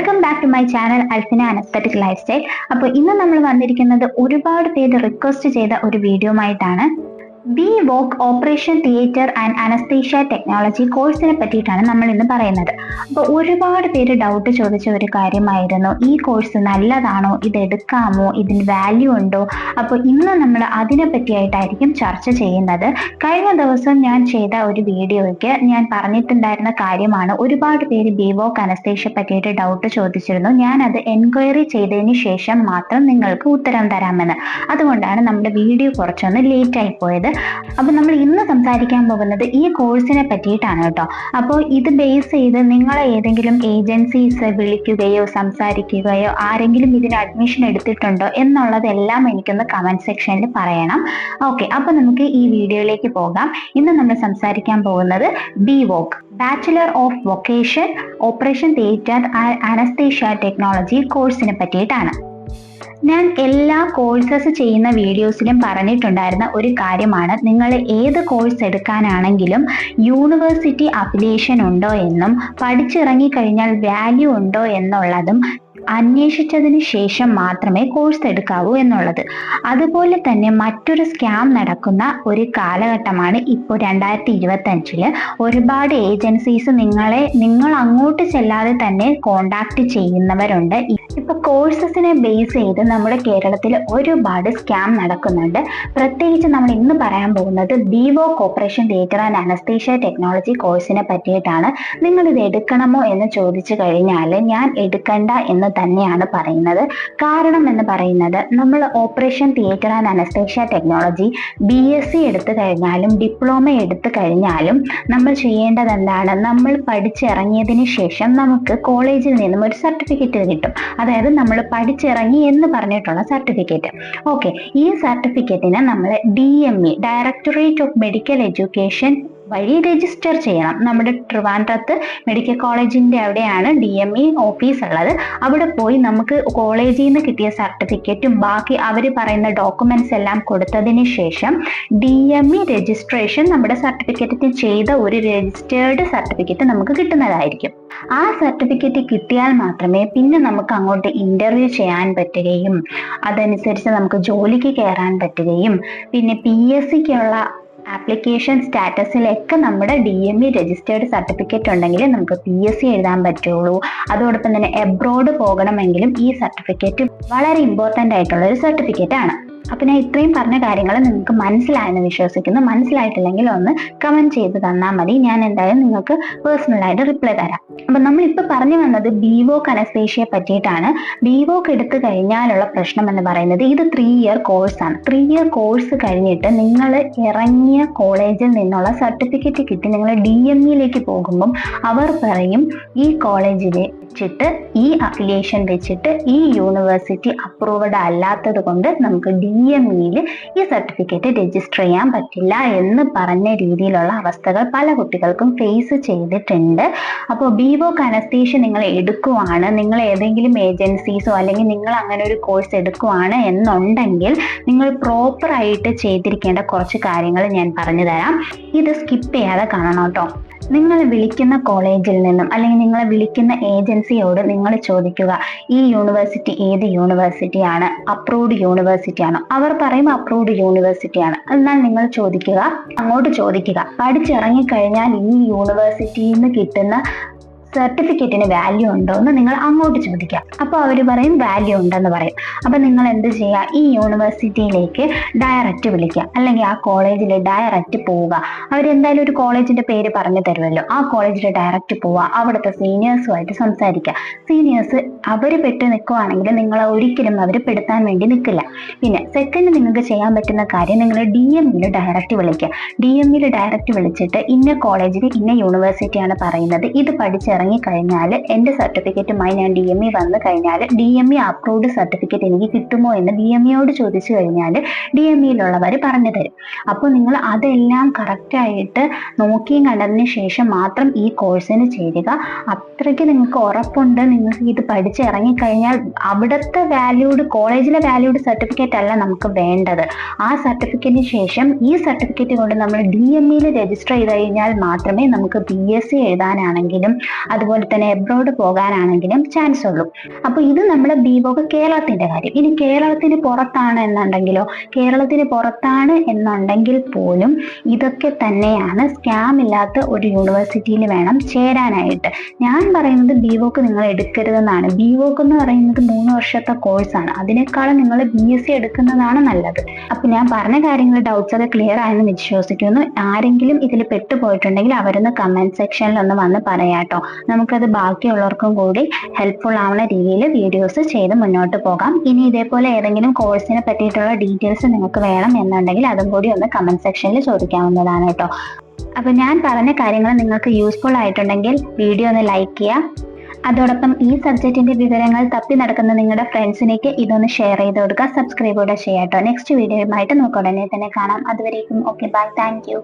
Welcome back to my channel Alfina aesthetic lifestyle. അപ്പോൾ ഇന്ന് നമ്മൾ വന്നിരിക്കുന്നത് ഒരുപാട് പേര് റിക്വസ്റ്റ് ചെയ്ത ഒരു വീഡിയോ ആയിട്ടാണ്. BVOC operation theatre and anaesthesia technology കോഴ്സിനെ പറ്റിയിട്ടാണ് നമ്മൾ ഇന്ന് പറയുന്നത്. അപ്പോൾ ഒരുപാട് പേര് ഡൗട്ട് ചോദിച്ച ഒരു കാര്യമായിരുന്നു, ഈ കോഴ്സ് നല്ലതാണോ, ഇത് എടുക്കാമോ, ഇതിന് വാല്യൂ ഉണ്ടോ? അപ്പോൾ ഇന്ന് നമ്മൾ അതിനെ പറ്റിയായിട്ടായിരിക്കും ചർച്ച ചെയ്യുന്നത്. കഴിഞ്ഞ ദിവസം ഞാൻ ചെയ്ത ഒരു വീഡിയോയ്ക്ക് ഞാൻ പറഞ്ഞിട്ടുണ്ടായിരുന്ന കാര്യമാണ്, ഒരുപാട് പേര് BVOC അനസ്തീഷ്യ പറ്റിയിട്ട് ഡൗട്ട് ചോദിച്ചിരുന്നു. ഞാൻ അത് എൻക്വയറി ചെയ്തതിന് ശേഷം മാത്രം നിങ്ങൾക്ക് ഉത്തരം തരാമെന്ന്. അതുകൊണ്ടാണ് നമ്മുടെ വീഡിയോ കുറച്ചൊന്ന് ലേറ്റ് ആയി പോയത്. അപ്പൊ നമ്മൾ ഇന്ന് സംസാരിക്കാൻ പോകുന്നത് ഈ കോഴ്സിനെ പറ്റിയിട്ടാണ് കേട്ടോ. അപ്പോൾ ഇത് ബേസ് ചെയ്ത് നിങ്ങളെ ഏതെങ്കിലും ഏജൻസീസ് വിളിക്കുകയോ സംസാരിക്കുകയോ ആരെങ്കിലും ഇതിന് അഡ്മിഷൻ എടുത്തിട്ടുണ്ടോ എന്നുള്ളതെല്ലാം എനിക്കൊന്ന് കമന്റ് സെക്ഷനിൽ പറയണം. ഓക്കെ, അപ്പൊ നമുക്ക് ഈ വീഡിയോയിലേക്ക് പോകാം. ഇന്ന് നമ്മൾ സംസാരിക്കാൻ പോകുന്നത് BVOC bachelor of vocation operation theatre and anaesthesia technology കോഴ്സിനെ പറ്റിയിട്ടാണ്. ഞാൻ എല്ലാ കോഴ്സസ് ചെയ്യുന്ന വീഡിയോസിലും പറഞ്ഞിട്ടുണ്ടായിരുന്ന ഒരു കാര്യമാണ്, നിങ്ങൾ ഏത് കോഴ്സ് എടുക്കാനാണെങ്കിലും യൂണിവേഴ്സിറ്റി അഫിലിയേഷൻ ഉണ്ടോ എന്നും പഠിച്ചിറങ്ങി കഴിഞ്ഞാൽ വാല്യൂ ഉണ്ടോ എന്നുള്ളതും അന്വേഷിച്ചതിന് ശേഷം മാത്രമേ കോഴ്സ് എടുക്കാവൂ എന്നുള്ളത്. അതുപോലെ തന്നെ മറ്റൊരു സ്കാം നടക്കുന്ന ഒരു കാലഘട്ടമാണ് ഇപ്പോൾ 2025. ഒരുപാട് ഏജൻസീസ് നിങ്ങൾ അങ്ങോട്ട് ചെല്ലാതെ തന്നെ കോണ്ടാക്ട് ചെയ്യുന്നവരുണ്ട്. ഇപ്പൊ കോഴ്സസിനെ ബേസ് ചെയ്ത് നമ്മുടെ കേരളത്തിൽ ഒരുപാട് സ്കാം നടക്കുന്നുണ്ട്. പ്രത്യേകിച്ച് നമ്മൾ ഇന്ന് പറയാൻ പോകുന്നത് BVOC operation theatre and anaesthesia technology കോഴ്സിനെ പറ്റിയിട്ടാണ്. നിങ്ങൾ ഇത് എടുക്കണമോ എന്ന് ചോദിച്ചു കഴിഞ്ഞാൽ ഞാൻ എടുക്കണ്ട എന്ന് തന്നെയാണ് പറയുന്നത്. കാരണം എന്ന് പറയുന്നത്, നമ്മൾ operation theatre and anaesthesia technology BSc എടുത്തു കഴിഞ്ഞാലും ഡിപ്ലോമ എടുത്തു കഴിഞ്ഞാലും നമ്മൾ ചെയ്യേണ്ടത് എന്താണ്, നമ്മൾ പഠിച്ചിറങ്ങിയതിന് ശേഷം നമുക്ക് കോളേജിൽ നിന്നും ഒരു സർട്ടിഫിക്കറ്റ് കിട്ടും. അതായത് നമ്മൾ പഠിച്ചിറങ്ങി എന്ന് പറഞ്ഞിട്ടുള്ള സർട്ടിഫിക്കറ്റ്. ഓക്കെ, ഈ സർട്ടിഫിക്കറ്റിന് നമ്മൾ DME directorate of medical education വഴി രജിസ്റ്റർ ചെയ്യണം. നമ്മുടെ ട്രിവാൻഡ്രത്ത് മെഡിക്കൽ കോളേജിന്റെ അവിടെയാണ് DME ഓഫീസ് ഉള്ളത്. അവിടെ പോയി നമുക്ക് കോളേജിൽ നിന്ന് കിട്ടിയ സർട്ടിഫിക്കറ്റും ബാക്കി അവർ പറയുന്ന ഡോക്യുമെന്റ്സ് എല്ലാം കൊടുത്തതിന് ശേഷം DME രജിസ്ട്രേഷൻ നമ്മുടെ സർട്ടിഫിക്കറ്റ് ചെയ്ത ഒരു രജിസ്റ്റേർഡ് സർട്ടിഫിക്കറ്റ് നമുക്ക് കിട്ടുന്നതായിരിക്കും. ആ സർട്ടിഫിക്കറ്റ് കിട്ടിയാൽ മാത്രമേ പിന്നെ നമുക്ക് അങ്ങോട്ട് ഇന്റർവ്യൂ ചെയ്യാൻ പറ്റുകയും അതനുസരിച്ച് നമുക്ക് ജോലിക്ക് കയറാൻ പറ്റുകയും പിന്നെ PSCക്കുള്ള ആപ്ലിക്കേഷൻ സ്റ്റാറ്റസിലൊക്കെ നമ്മുടെ DME രജിസ്റ്റേർഡ് സർട്ടിഫിക്കറ്റ് ഉണ്ടെങ്കിൽ നമുക്ക് PSC എഴുതാൻ പറ്റുള്ളൂ. അതോടൊപ്പം തന്നെ എബ്രോഡ് പോകണമെങ്കിലും ഈ സർട്ടിഫിക്കറ്റ് വളരെ ഇമ്പോർട്ടൻ്റ് ആയിട്ടുള്ള ഒരു സർട്ടിഫിക്കറ്റ് ആണ്. അപ്പൊ ഞാൻ ഇത്രയും പറഞ്ഞ കാര്യങ്ങൾ നിങ്ങൾക്ക് മനസ്സിലായെന്ന് വിശ്വസിക്കുന്നു. മനസ്സിലായിട്ടില്ലെങ്കിൽ ഒന്ന് കമന്റ് ചെയ്ത് തന്നാൽ മതി, ഞാൻ എന്തായാലും നിങ്ങൾക്ക് പേഴ്സണലായിട്ട് റിപ്ലൈ തരാം. അപ്പൊ നമ്മളിപ്പോൾ പറഞ്ഞു വന്നത് BVOC അനസ്തീഷ്യയെ പറ്റിയിട്ടാണ്. BVOC എടുത്തു കഴിഞ്ഞാലുള്ള പ്രശ്നം എന്ന് പറയുന്നത്, ഇത് 3 ഇയർ കോഴ്സാണ്. 3 ഇയർ കോഴ്സ് കഴിഞ്ഞിട്ട് നിങ്ങൾ ഇറങ്ങിയ കോളേജിൽ നിന്നുള്ള സർട്ടിഫിക്കറ്റ് കിട്ടി നിങ്ങൾ DMEയിലേക്ക് പോകുമ്പം അവർ പറയും, ഈ കോളേജിൽ വെച്ചിട്ട് ഈ അഫിലിയേഷൻ വെച്ചിട്ട് ഈ യൂണിവേഴ്സിറ്റി അപ്രൂവ്ഡ് അല്ലാത്തത് കൊണ്ട് നമുക്ക് DMEയിൽ ഈ സർട്ടിഫിക്കറ്റ് രജിസ്റ്റർ ചെയ്യാൻ പറ്റില്ല എന്ന് പറഞ്ഞ രീതിയിലുള്ള അവസ്ഥകൾ പല കുട്ടികൾക്കും ഫേസ് ചെയ്തിട്ടുണ്ട്. അപ്പോൾ BVOC അനസ്തീഷ്യ നിങ്ങൾ എടുക്കുവാണ്, നിങ്ങൾ ഏതെങ്കിലും ഏജൻസീസോ അല്ലെങ്കിൽ നിങ്ങൾ അങ്ങനെ ഒരു കോഴ്സ് എടുക്കുവാണ് എന്നുണ്ടെങ്കിൽ നിങ്ങൾ പ്രോപ്പറായിട്ട് ചെയ്തിരിക്കേണ്ട കുറച്ച് കാര്യങ്ങൾ ഞാൻ പറഞ്ഞു തരാം. ഇത് സ്കിപ്പ് ചെയ്യാതെ കാണണം കേട്ടോ. നിങ്ങൾ വിളിക്കുന്ന കോളേജിൽ നിന്നും അല്ലെങ്കിൽ നിങ്ങളെ വിളിക്കുന്ന ഏജൻസിയോട് നിങ്ങൾ ചോദിക്കുക, ഈ യൂണിവേഴ്സിറ്റി ഏത് യൂണിവേഴ്സിറ്റിയാണ്, അപ്രൂവ്ഡ് യൂണിവേഴ്സിറ്റി ആണോ? അവർ പറയും അപ്രൂവ്ഡ് യൂണിവേഴ്സിറ്റി ആണ്. എന്നാൽ നിങ്ങൾ അങ്ങോട്ട് ചോദിക്കുക, പഠിച്ചിറങ്ങിക്കഴിഞ്ഞാൽ ഈ യൂണിവേഴ്സിറ്റിയിൽ നിന്ന് കിട്ടുന്ന സർട്ടിഫിക്കറ്റിന് വാല്യൂ ഉണ്ടോ എന്ന് നിങ്ങൾ അങ്ങോട്ട് ചോദിക്കുക. അപ്പോൾ അവർ പറയും വാല്യൂ ഉണ്ടെന്ന് പറയും. അപ്പം നിങ്ങൾ എന്ത് ചെയ്യുക, ഈ യൂണിവേഴ്സിറ്റിയിലേക്ക് ഡയറക്റ്റ് വിളിക്കുക, അല്ലെങ്കിൽ ആ കോളേജിൽ ഡയറക്റ്റ് പോവുക. അവരെന്തായാലും ഒരു കോളേജിന്റെ പേര് പറഞ്ഞു തരുമല്ലോ, ആ കോളേജിൽ ഡയറക്റ്റ് പോവുക, അവിടുത്തെ സീനിയേഴ്സുമായിട്ട് സംസാരിക്കുക. സീനിയേഴ്സ് അവർ പെട്ട് നിൽക്കുവാണെങ്കിൽ നിങ്ങളെ ഒരിക്കലും അവർ പെടുത്താൻ വേണ്ടി നിൽക്കില്ല. പിന്നെ സെക്കൻഡ് നിങ്ങൾക്ക് ചെയ്യാൻ പറ്റുന്ന കാര്യം, നിങ്ങൾ DMEയിൽ ഡയറക്റ്റ് വിളിക്കുക. DMEയിൽ ഡയറക്റ്റ് വിളിച്ചിട്ട് ഇന്ന കോളേജിൽ ഇന്ന യൂണിവേഴ്സിറ്റിയാണ് പറയുന്നത്, ഇത് പഠിച്ചിറങ്ങി കഴിഞ്ഞാൽ എൻ്റെ സർട്ടിഫിക്കറ്റുമായി ഞാൻ DME വന്നു കഴിഞ്ഞാൽ DME അപ്രൂവ്ഡ് സർട്ടിഫിക്കറ്റ് എനിക്ക് കിട്ടുമോ എന്ന് DMEയോട് ചോദിച്ചു കഴിഞ്ഞാൽ DMEയിലുള്ളവർ പറഞ്ഞു തരും. അപ്പോൾ നിങ്ങൾ അതെല്ലാം കറക്റ്റായിട്ട് നോക്കിയും കണ്ടതിന് ശേഷം മാത്രം ഈ കോഴ്സിന് ചേരുക. അത്രയ്ക്ക് നിങ്ങൾക്ക് ഉറപ്പുണ്ട് നിങ്ങൾക്ക് ഇത് പഠിച്ചിറങ്ങിക്കഴിഞ്ഞാൽ അവിടുത്തെ വാല്യൂഡ് കോളേജിലെ വാല്യൂഡ് സർട്ടിഫിക്കറ്റ് അല്ല നമുക്ക് വേണ്ടത്. ആ സർട്ടിഫിക്കറ്റിന് ശേഷം ഈ സർട്ടിഫിക്കറ്റ് കൊണ്ട് നമ്മൾ DMEയിൽ രജിസ്റ്റർ ചെയ്ത് കഴിഞ്ഞാൽ മാത്രമേ നമുക്ക് PSC എഴുതാനാണെങ്കിലും അതുപോലെ തന്നെ എബ്രോഡ് പോകാനാണെങ്കിലും ചാൻസ് ഉള്ളൂ. അപ്പൊ ഇത് നമ്മുടെ ബിവോക്ക് കേരളത്തിന്റെ കാര്യം. ഇനി കേരളത്തിന് പുറത്താണ് എന്നുണ്ടെങ്കിലോ, കേരളത്തിന് പുറത്താണ് എന്നുണ്ടെങ്കിൽ പോലും ഇതൊക്കെ തന്നെയാണ്. സ്കാം ഇല്ലാത്ത ഒരു യൂണിവേഴ്സിറ്റിയിൽ വേണം ചേരാനായിട്ട്. ഞാൻ പറയുന്നത് ബിവോക്ക് നിങ്ങൾ എടുക്കരുതെന്നാണ്. ബിവോക്ക് എന്ന് പറയുന്നത് 3 വർഷത്തെ കോഴ്സാണ്. അതിനേക്കാളും നിങ്ങൾ BSc എടുക്കുന്നതാണ് നല്ലത്. അപ്പൊ ഞാൻ പറഞ്ഞ കാര്യങ്ങൾ ഡൗട്ട്സ് ഒക്കെ ക്ലിയർ ആയെന്ന് വിശ്വസിക്കുന്നു. ആരെങ്കിലും ഇതിൽ പെട്ടുപോയിട്ടുണ്ടെങ്കിൽ അവരൊന്ന് കമന്റ് സെക്ഷനിൽ ഒന്ന് വന്ന് പറയാട്ടോ. നമുക്കത് ബാക്കിയുള്ളവർക്കും കൂടി ഹെൽപ്ഫുൾ ആവുന്ന രീതിയിൽ വീഡിയോസ് ചെയ്ത് മുന്നോട്ട് പോകാം. ഇനി ഇതേപോലെ ഏതെങ്കിലും കോഴ്സിനെ പറ്റിയിട്ടുള്ള ഡീറ്റെയിൽസ് നിങ്ങൾക്ക് വേണം എന്നുണ്ടെങ്കിൽ അതും കൂടി ഒന്ന് കമന്റ് സെക്ഷനിൽ ചോദിക്കാവുന്നതാണ് കേട്ടോ. അപ്പൊ ഞാൻ പറഞ്ഞ കാര്യങ്ങൾ നിങ്ങൾക്ക് യൂസ്ഫുൾ ആയിട്ടുണ്ടെങ്കിൽ വീഡിയോ ഒന്ന് ലൈക്ക് ചെയ്യുക. അതോടൊപ്പം ഈ സബ്ജക്റ്റിന്റെ വിവരങ്ങൾ തപ്പി നടക്കുന്ന നിങ്ങളുടെ ഫ്രണ്ട്സിനേക്ക് ഇതൊന്ന് ഷെയർ ചെയ്ത് കൊടുക്കുക. സബ്സ്ക്രൈബ് കൂടെ ചെയ്യാട്ടോ. നെക്സ്റ്റ് വീഡിയോയുമായിട്ട് നമുക്ക് ഉടനെ തന്നെ കാണാം. അതുവരേക്കും ഓക്കെ, ബൈ, താങ്ക് യു.